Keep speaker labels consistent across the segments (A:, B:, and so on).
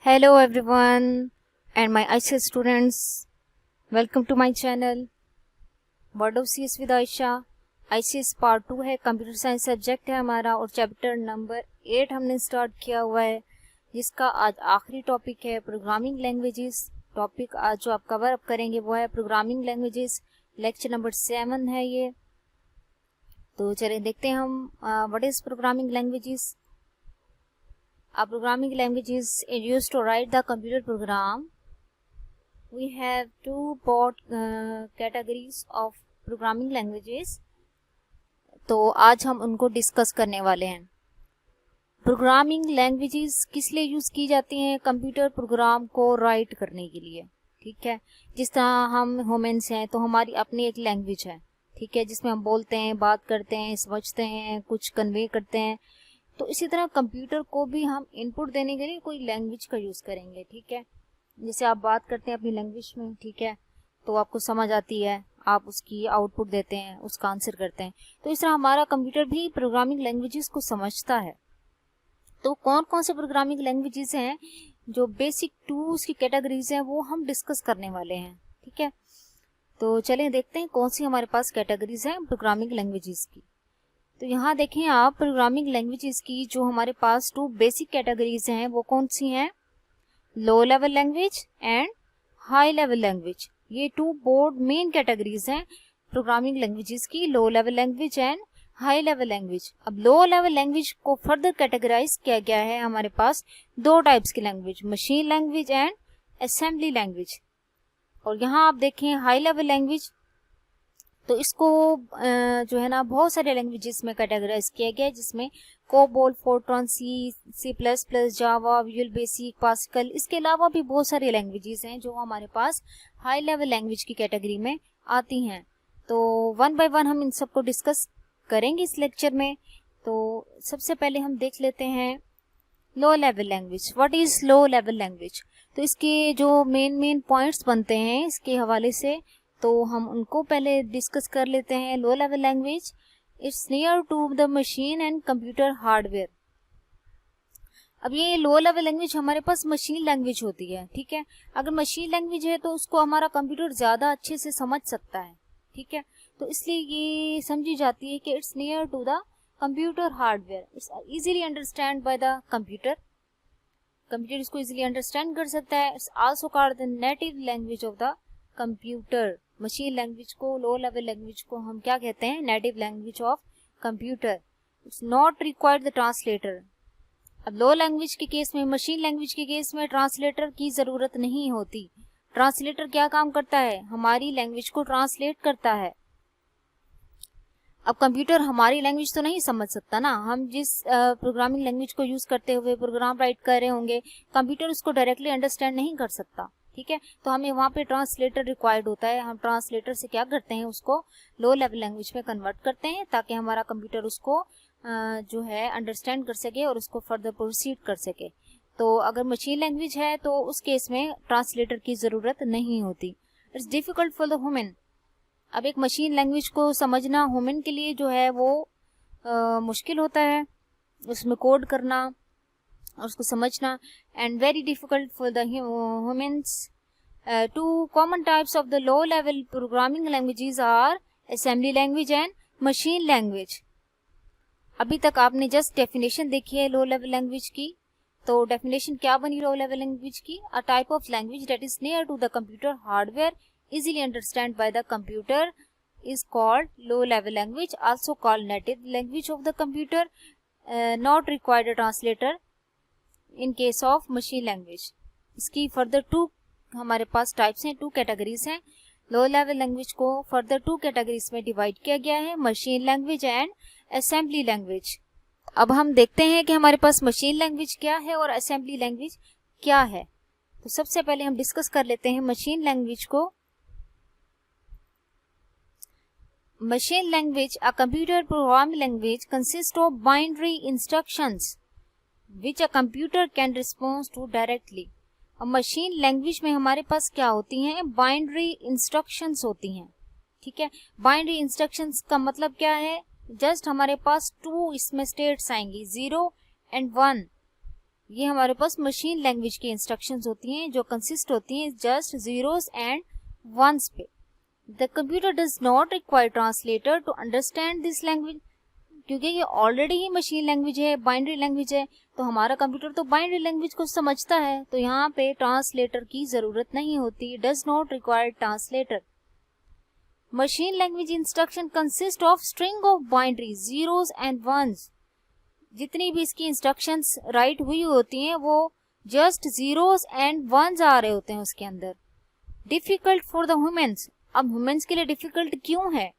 A: Hello everyone and my ICS students. Welcome to my channel. Word of CS with Aisha. ICS part 2 है, computer science subject है हमारा और chapter number 8 हमने start किया हुआ है, जिसका आज आखिरी टॉपिक है प्रोग्रामिंग लैंग्वेजेस। टॉपिक आज जो आप कवर अप करेंगे वो है प्रोग्रामिंग लैंग्वेजेस। लेक्चर नंबर 7 है ये। तो चलिए देखते हैं हम what is programming languages. A programming language is used to write the computer program. We have two broad categories of programming languages. तो आज हम उनको डिस्कस करने वाले हैं। प्रोग्रामिंग लैंग्वेजेस किस लिए यूज़ की जाती हैं? कंप्यूटर प्रोग्राम को राइट करने के लिए। ठीक है, जिस तरह हम ह्यूमंस हैं तो हमारी अपनी एक लैंग्वेज है, ठीक है, जिसमें हम बोलते हैं, बात करते हैं, समझते हैं, कुछ कन्वे करते हैं। तो इसी तरह कंप्यूटर को भी हम इनपुट देने के लिए कोई लैंग्वेज का यूज़ करेंगे। ठीक है, जैसे आप बात करते हैं अपनी लैंग्वेज में, ठीक है, तो आपको समझ आती है, आप उसकी आउटपुट देते हैं, उसका आंसर करते हैं। तो इस तरह हमारा कंप्यूटर भी प्रोग्रामिंग लैंग्वेजेस को समझता है। तो कौन कौन से प्रोग्रामिंग लैंग्वेजेस हैं, जो बेसिक टूल्स की कैटेगरीज हैं, वो हम डिस्कस करने वाले हैं। ठीक है, तो चलें देखते हैं कौन सी हमारे पास कैटेगरीज हैं प्रोग्रामिंग लैंग्वेजेस की। तो यहाँ देखें आप, प्रोग्रामिंग लैंग्वेजेस की जो हमारे पास टू बेसिक कैटेगरीज हैं वो कौन सी हैं? Low level language and high level language. ये टू बोर्ड मेन कैटेगरीज हैं प्रोग्रामिंग लैंग्वेजेस की, लो level language and high level language. अब लो लेवल लैंग्वेज को फर्दर कैटेगराइज किया गया है हमारे पास दो टाइप्स की language, machine language and assembly language. और यहाँ आप देखें हाई लेवल लैंग्वेज, तो इसको जो है ना बहुत सारे लैंग्वेजेस में कैटेगराइज किया गया है, जिसमें COBOL, FORTRAN, C plus plus, Java, visual basic, Pascal. इसके अलावा भी बहुत सारी लैंग्वेजेस हैं जो हमारे पास हाई लेवल लैंग्वेज की कैटेगरी में आती हैं। तो वन बाय वन हम इन सबको डिस्कस करेंगे इस लेक्चर में। तो सबसे पहले हम देख लेते हैं low level language. What is low level language? तो इसके जो मेन पॉइंट्स बनते हैं इसके हवाले से, तो हम उनको पहले डिस्कस कर लेते हैं। Low level language, it's near to the machine and computer hardware. अब ये लो लेवल लैंग्वेज हमारे पास मशीन लैंग्वेज होती है। ठीक है, अगर मशीन लैंग्वेज है तो उसको हमारा कंप्यूटर ज़्यादा अच्छे से समझ सकता है। ठीक है, तो इसलिए ये समझी जाती है कि it's near to the computer hardware, it's easily understand by the computer. Computer इसको इजीली अंडरस्टैंड कर सकता है। It's also called the native language of the computer. Machine language को, लो लेवल लैंग्वेज को हम क्या कहते हैं? Native language of computer. It's not required the translator. अब लो लैंग्वेज के केस में, मशीन लैंग्वेज के केस में ट्रांसलेटर की जरूरत नहीं होती। ट्रांसलेटर क्या काम करता है? हमारी लैंग्वेज को ट्रांसलेट करता है। अब कंप्यूटर हमारी लैंग्वेज तो नहीं समझ सकता ना, हम जिस प्रोग्रामिंग लैंग्वेज को यूज करते हुए प्रोग्राम राइट कर रहे होंगे, कंप्यूटर उसको डायरेक्टली अंडरस्टैंड नहीं कर सकता। ठीक है, तो हमें वहाँ पे ट्रांसलेटर रिक्वायर्ड होता है। हम ट्रांसलेटर से क्या करते हैं? उसको लो लेवल लैंग्वेज में कन्वर्ट करते हैं, ताकि हमारा कंप्यूटर उसको जो है अंडरस्टैंड कर सके और उसको फर्दर प्रोसीड कर सके। तो अगर मशीन लैंग्वेज है तो उस केस में ट्रांसलेटर की ज़रूरत नहीं होती। It's difficult for the human. अब एक मशीन लैंग्वेज को समझना ह्यूमन के लिए जो है वो मुश्किल होता है, उसमें कोड करना और उसको समझना, and very difficult for the humans. Two common types of the low level programming languages are assembly language and machine language. अभी तक आपने जस्ट डेफिनेशन देखी है लो लेवल लैंग्वेज की। तो डेफिनेशन क्या बनी लो लेवल लैंग्वेज की? A type of language that is near to the computer hardware, easily understand by the computer, is called low level language, also called native language of the computer, not required a translator in case of machine language. इसकी further to हमारे पास types हैं, two categories हैं। Low level language को further two categories में divide किया गया है, machine language and assembly language. अब हम देखते हैं कि हमारे पास मशीन लैंग्वेज क्या है और असेंबली लैंग्वेज क्या है। तो सबसे पहले हम डिस्कस कर लेते हैं मशीन लैंग्वेज को। Machine language, a computer programming language, consists of binary instructions which a computer can respond to directly. अब मशीन लैंग्वेज में हमारे पास क्या होती हैं? बाइनरी इंस्ट्रक्शंस होती हैं। ठीक है, बाइनरी इंस्ट्रक्शंस का मतलब क्या है? जस्ट हमारे पास टू इसमें स्टेट्स आएंगी, 0 and 1। ये हमारे पास मशीन लैंग्वेज की इंस्ट्रक्शंस होती हैं जो कंसिस्ट होती हैं जस्ट जीरोस एंड वंस पे। The computer does not require translator to understand this language, क्योंकि ये ऑलरेडी ही मशीन लैंग्वेज है, बाइनरी लैंग्वेज है, तो हमारा कंप्यूटर तो बाइनरी लैंग्वेज को समझता है, तो यहाँ पे ट्रांसलेटर की जरूरत नहीं होती। Does not require translator. Machine language instruction consist of string of binary zeros and ones. जितनी भी इसकी इंस्ट्रक्शंस राइट हुई होती हैं वो जस्ट जीरोस एंड वंस आ रहे होते हैं उसके अंदर। Difficult for the humans. अब ह्यूमंस के लिए डिफिकल्ट क्यों है?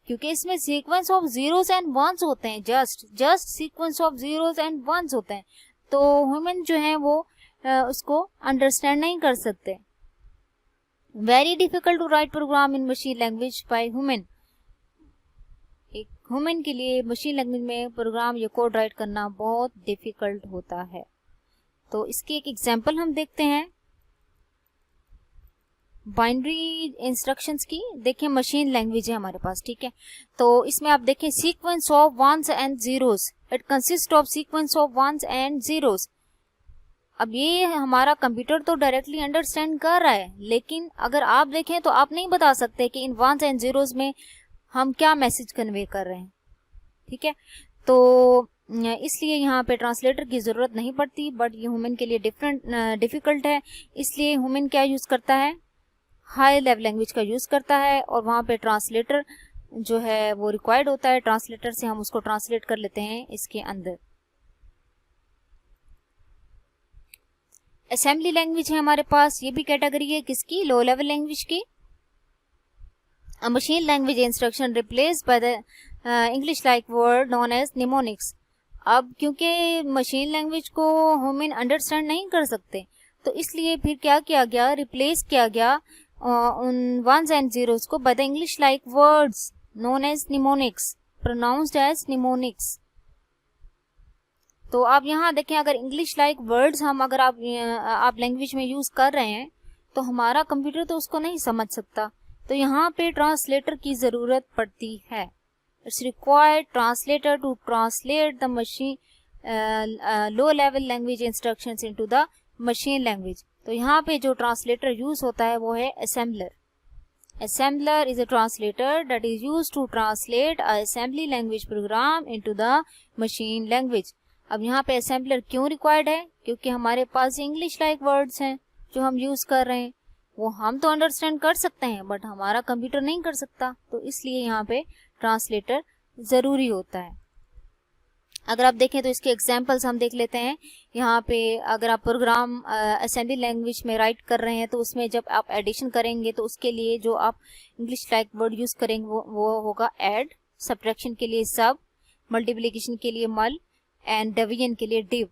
A: क्योंकि इसमें sequence of zeros and ones होते हैं, just sequence of zeros and ones होते हैं, तो ह्यूमन जो है वो उसको अंडरस्टैंड नहीं कर सकते। Very difficult to write program in machine language by human. एक ह्यूमन के लिए मशीन लैंग्वेज में प्रोग्राम या कोड राइट करना बहुत डिफिकल्ट होता है। तो इसकी एक एग्जांपल हम देखते हैं बाइनरी इंस्ट्रक्शंस की। देखिए मशीन लैंग्वेज है हमारे पास, ठीक है, तो इसमें आप देखें sequence of ones and zeros, it consist of sequence of ones and zeros. अब ये हमारा कंप्यूटर तो डायरेक्टली अंडरस्टैंड कर रहा है, लेकिन अगर आप देखें तो आप नहीं बता सकते कि इन वंस एंड जीरोस में हम क्या मैसेज कन्वे कर रहे हैं, ठीक है, तो इसलिए यहाँ पे ट्रांसलेटर की जरूरत नहीं पड़ती। बट ये ह्यूमन के लिए डिफिकल्ट है, इसलिए ह्यूमन क्या यूज करता है, हाई लेवल लैंग्वेज का यूज करता है, और वहाँ पे ट्रांसलेटर जो है वो रिक्वायर्ड होता है। ट्रांसलेटर से हम उसको ट्रांसलेट कर लेते हैं इसके अंदर। असेंबली लैंग्वेज है हमारे पास, ये भी कैटेगरी है किसकी, लो लेवल लैंग्वेज की। A machine language instruction replaced by the English like word known as mnemonics। अब क्योंकि मशीन लैंग्वेज को ह्यूमन अंडरस्टैंड नहीं कर सकते, तो इसलिए फिर क्या किया गया, रिप्लेस किया गया उन वंस एंड जीरोस को by the English like words known as mnemonics, pronounced as mnemonics. तो आप यहाँ देखें, अगर इंग्लिश लाइक वर्ड्स हम अगर आप लैंग्वेज में यूज कर रहे हैं तो हमारा कंप्यूटर तो उसको नहीं समझ सकता, तो यहाँ पे ट्रांसलेटर की जरूरत पड़ती है। It's required translator to translate the machine low level language instructions into the machine language. तो यहाँ पे जो ट्रांसलेटर यूज होता है वो है assembler. Assembler is a translator that is used to translate a assembly language program into the machine language. अब यहाँ पे असेंबलर क्यों रिक्वायर्ड है, क्योंकि हमारे पास इंग्लिश लाइक वर्ड्स हैं जो हम यूज कर रहे हैं, वो हम तो अंडरस्टैंड कर सकते हैं बट हमारा कंप्यूटर नहीं कर सकता, तो इसलिए यहाँ पे ट्रांसलेटर जरूरी होता है। अगर आप देखें तो इसके एग्जांपल्स हम देख लेते हैं। यहाँ पे अगर आप प्रोग्राम असेंबली लैंग्वेज में राइट कर रहे हैं तो उसमें जब आप एडिशन करेंगे तो उसके लिए जो आप इंग्लिश लाइक वर्ड यूज करेंगे वो होगा ऐड, सब्ट्रैक्शन के लिए सब, मल्टीप्लिकेशन के लिए मल एंड डिवीजन के लिए डिव।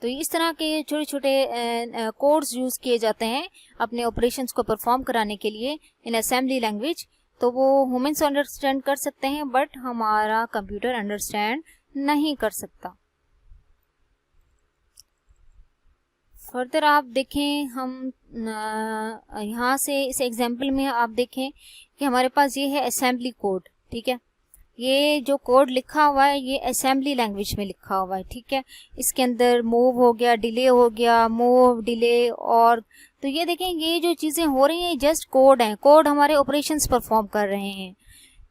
A: तो इस तरह के छोटे छोटे कोड्स यूज किए जाते हैं अपने ऑपरेशंस को परफॉर्म कराने के लिए इन असेंबली लैंग्वेज। तो वो ह्यूमंस अंडरस्टैंड कर सकते हैं बट हमारा कंप्यूटर अंडरस्टैंड नहीं कर सकता। फर्दर आप देखें, हम यहाँ से इस एग्जांपल में आप देखें कि हमारे पास ये है असेंबली कोड, ठीक है, ये जो कोड लिखा हुआ है ये असेंबली लैंग्वेज में लिखा हुआ है, ठीक है। इसके अंदर मूव हो गया, डिले हो गया, मूव, डिले, और तो ये देखें ये जो चीजें हो रही हैं जस्ट कोड हैं, कोड हमारे ऑपरेशंस परफॉर्म कर रहे हैं।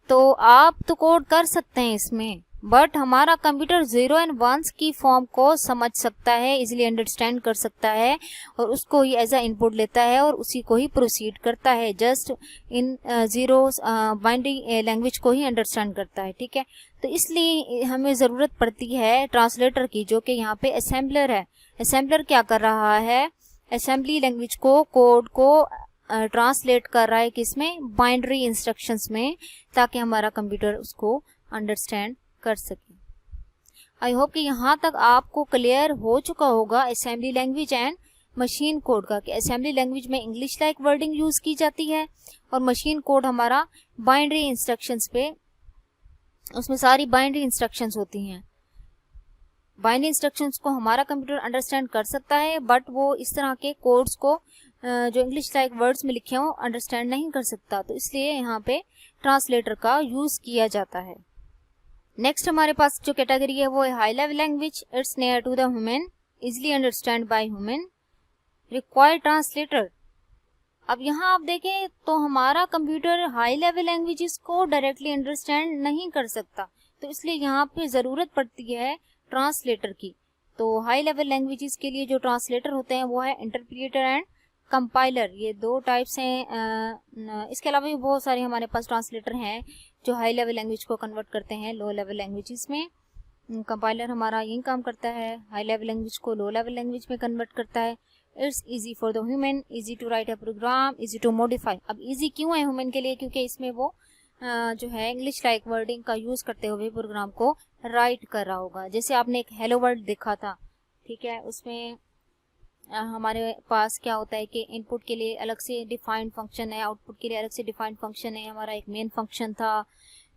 A: तो आप तो कोड कर सकते हैं इसमें, बट हमारा कंप्यूटर जीरो एंड वंस की फॉर्म को समझ सकता है, इजीली अंडरस्टैंड कर सकता है और उसको ही एज अ इनपुट लेता है और उसी को ही प्रोसीड करता है, just in zero binary language को ही अंडरस्टैंड करता है, ठीक है। तो इसलिए हमें ज़रूरत पड़ती है ट्रांसलेटर की, जो कि यहाँ पे असेंबलर है। असेंबलर क्या कर रहा है, असेंबली लैंग्वेज को, कोड को ट्रांसलेट कर रहा है किसमें, बाइनरी इंस्ट्रक्शंस में, ताकि हमारा कंप्यूटर उसको अंडरस्टैंड कर सके। आई होप कि यहाँ तक आपको क्लियर हो चुका होगा assembly language and machine code का, कि असेंबली लैंग्वेज में इंग्लिश लाइक वर्डिंग यूज की जाती है और मशीन कोड हमारा बाइनरी इंस्ट्रक्शंस पे, उसमें सारी बाइनरी इंस्ट्रक्शंस होती हैं। बाइनरी इंस्ट्रक्शंस को हमारा कंप्यूटर अंडरस्टैंड कर सकता है बट वो इस तरह के कोड्स को जो इंग्लिश लाइक वर्ड्स में लिखे हों अंडरस्टैंड नहीं कर सकता, तो इसलिए यहाँ पे ट्रांसलेटर का यूज किया जाता है। नेक्स्ट हमारे पास जो कैटेगरी है वो है high level language, it's near to the human. Easily understand by human, require translator. अब यहाँ आप देखें तो हमारा कंप्यूटर हाई लेवल लैंग्वेजेस को डायरेक्टली अंडरस्टैंड नहीं कर सकता, तो इसलिए यहाँ पे ज़रूरत पड़ती है ट्रांसलेटर की। तो हाई लेवल लैंग्वेजेस के लिए जो ट्रांसलेटर होते हैं वो है इंटरप्रिटेटर एंड कंपाइलर, ये दो टाइप्स हैं। इसके अलावा भी बहुत सारे हमारे पास ट्रांसलेटर हैं जो हाई लेवल लैंग्वेज को कन्वर्ट करते हैं लो लेवल लैंग्वेजेस में। कंपाइलर हमारा यही काम करता है, हाई लेवल लैंग्वेज को लो लेवल लैंग्वेज में कन्वर्ट करता है। It's easy for the human, easy to write a program, easy to modify. अब इजी क्यों है ह्यूमन के लिए? क्योंकि इसमें वो जो है इंग्लिश लाइक वर्डिंग का यूज करते हुए प्रोग्राम को राइट कर रहा होगा। जैसे आपने एक हेलो वर्ड देखा था, ठीक है, उसमें हमारे पास क्या होता है कि इनपुट के लिए अलग से डिफाइंड फंक्शन है, आउटपुट के लिए अलग से डिफाइंड फंक्शन है। हमारा एक मेन फंक्शन था,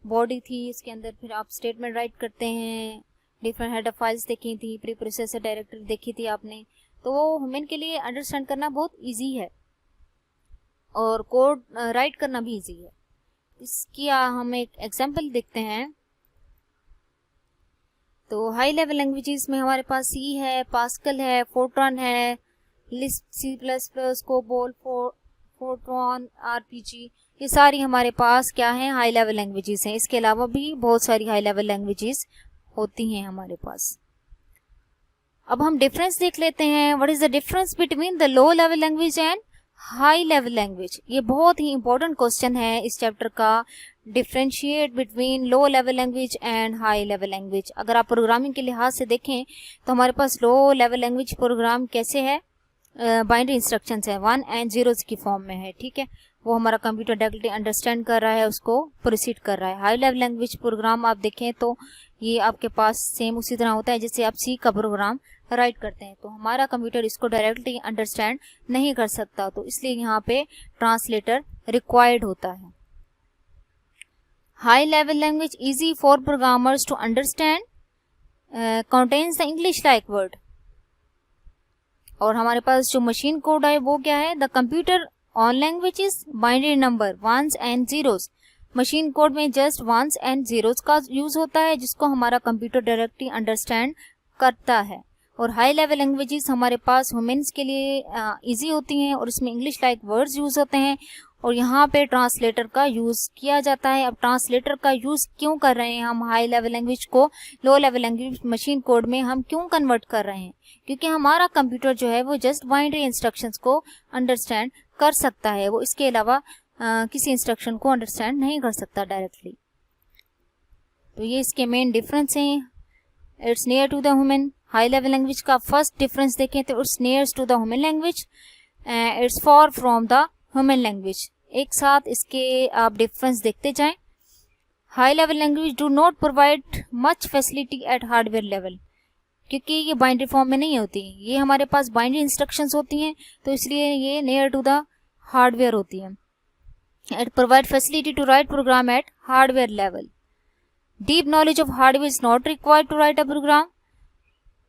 A: बॉडी थी, इसके अंदर फिर आप स्टेटमेंट राइट करते हैं। डिफरेंट हेडर फाइल्स देखी थी, प्री प्रोसेसर डायरेक्टरी देखी थी आपने। तो वो ह्यूमन के लिए अंडरस्टैंड करना बहुत इजी है और कोड राइट करना भी इजी है। इसकी हम एक एग्जांपल देखते हैं। तो हाई लेवल लैंग्वेजेस में हमारे पास सी है, पास्कल है, फोर्ट्रॉन है, Lisp, C plus plus, COBOL, Fortran, RPG, ये सारी हमारे पास क्या है? हाई लेवल लैंग्वेजेस हैं। इसके अलावा भी बहुत सारी हाई लेवल लैंग्वेजेस होती हैं हमारे पास। अब हम डिफरेंस देख लेते हैं। What is the difference between the low level language and high level language? ये बहुत ही इंपॉर्टेंट क्वेश्चन है इस चैप्टर का। Differentiate between low level language and high level language. अगर आप प्रोग्रामिंग के लिहाज से देखें तो हमारे पास लो लेवल लैंग्वेज प्रोग्राम कैसे है? बाइनरी इंस्ट्रक्शंस है, 1 and 0 की फॉर्म में है, ठीक है। वो हमारा कंप्यूटर डायरेक्टली अंडरस्टैंड कर रहा है, उसको प्रोसीड कर रहा है। हाई लेवल लैंग्वेज प्रोग्राम आप देखें तो ये आपके पास सेम उसी तरह होता है जैसे आप सी का प्रोग्राम राइट करते हैं। तो हमारा कंप्यूटर इसको डायरेक्टली अंडरस्टैंड नहीं कर सकता, तो इसलिए यहाँ पे ट्रांसलेटर रिक्वायर्ड होता है। High level language easy for programmers to understand, contains the English like word. और हमारे पास जो मशीन कोड है वो क्या है? The computer on languages binary number 1s and 0s। Machine code में जस्ट 1s and 0s का यूज होता है जिसको हमारा कंप्यूटर डायरेक्टली अंडरस्टैंड करता है। और हाई लेवल लैंग्वेजेस हमारे पास ह्यूमन्स के लिए इजी होती हैं और इसमें इंग्लिश लाइक वर्ड्स यूज होते हैं और यहाँ पे ट्रांसलेटर का यूज किया जाता है। अब ट्रांसलेटर का यूज क्यों कर रहे हैं हम? हाई लेवल लैंग्वेज को low level language machine code में हम क्यों कन्वर्ट कर रहे हैं? क्योंकि हमारा कंप्यूटर जो है वो जस्ट बाइनरी इंस्ट्रक्शंस को अंडरस्टैंड कर सकता है, वो इसके अलावा किसी इंस्ट्रक्शन को अंडरस्टैंड नहीं कर सकता डायरेक्टली। तो ये इसके मेन डिफरेंस हैं। It's near to the human. High level language का फर्स्ट डिफरेंस देखें तो it's nears to the human language, it's far from the human language. एक साथ इसके आप डिफरेंस देखते जाएं। High level language do not provide much facility at hardware level, क्योंकि ये बाइनरी फॉर्म में नहीं होती, ये हमारे पास बाइनरी इंस्ट्रक्शंस होती हैं, तो इसलिए ये नियर टू द हार्डवेयर होती है। It provide facility to write program at hardware level. Deep knowledge of hardware is not required to write a program.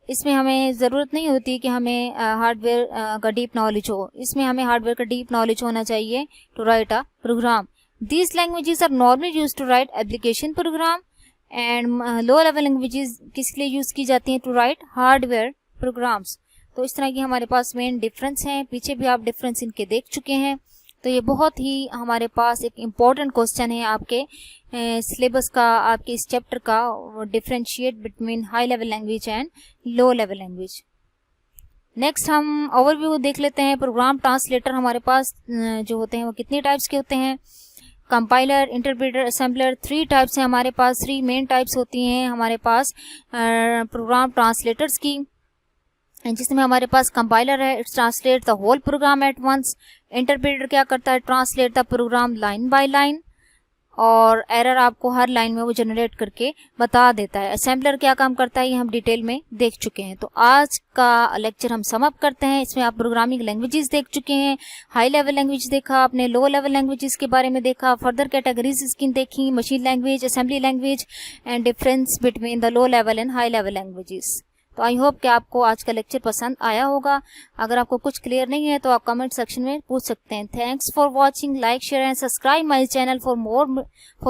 A: इसमें हमें ज़रूरत नहीं होती कि हमें हार्डवेयर का डीप नॉलेज हो, इसमें हमें हार्डवेयर का डीप नॉलेज होना चाहिए to write a program. These languages are normally use to write application program and low level languages किस लिए यूज की जाती हैं? To write hardware programs. तो इस तरह की हमारे पास मेन डिफरेंस हैं। पीछे भी आप डिफरेंस इनके देख चुके हैं। तो ये बहुत ही हमारे पास एक इम्पॉर्टेंट क्वेश्चन है आपके सिलेबस का, आपके इस चैप्टर का, differentiate between high level language and low level language. Next हम ओवरव्यू देख लेते हैं। प्रोग्राम ट्रांसलेटर हमारे पास जो होते हैं वो कितने टाइप्स के होते हैं? कंपाइलर, इंटरप्रेटर, असेंबलर, 3 टाइप्स हैं हमारे पास। 3 मेन टाइप्स होती हैं हमारे पास प्रोग्राम ट्रांसलेटर्स की, जिसमें हमारे पास कंपाइलर है, it's translate the whole program at once. Interpreter क्या करता है? Translate the program line by line, और एरर आपको हर लाइन में वो जनरेट करके बता देता है। असेंबलर क्या काम करता है ये हम डिटेल में देख चुके हैं। तो आज का लेक्चर हम सम अप करते हैं। इसमें आप प्रोग्रामिंग लैंग्वेजेस देख चुके हैं, हाई लेवल लैंग्वेज देखा आपने, लो लेवल लैंग्वेजेस के बारे में देखा, फर्दर कैटेगरीज इसकी देखी, machine language, assembly language and difference between the low level and high level languages. तो आई होप कि आपको आज का लेक्चर पसंद आया होगा। अगर आपको कुछ क्लियर नहीं है तो आप कमेंट सेक्शन में पूछ सकते हैं। Thanks for watching, like, share and subscribe my channel for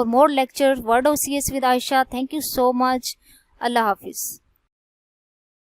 A: more lecture word of CS with Ayesha. Thank you so much. Allah Hafiz.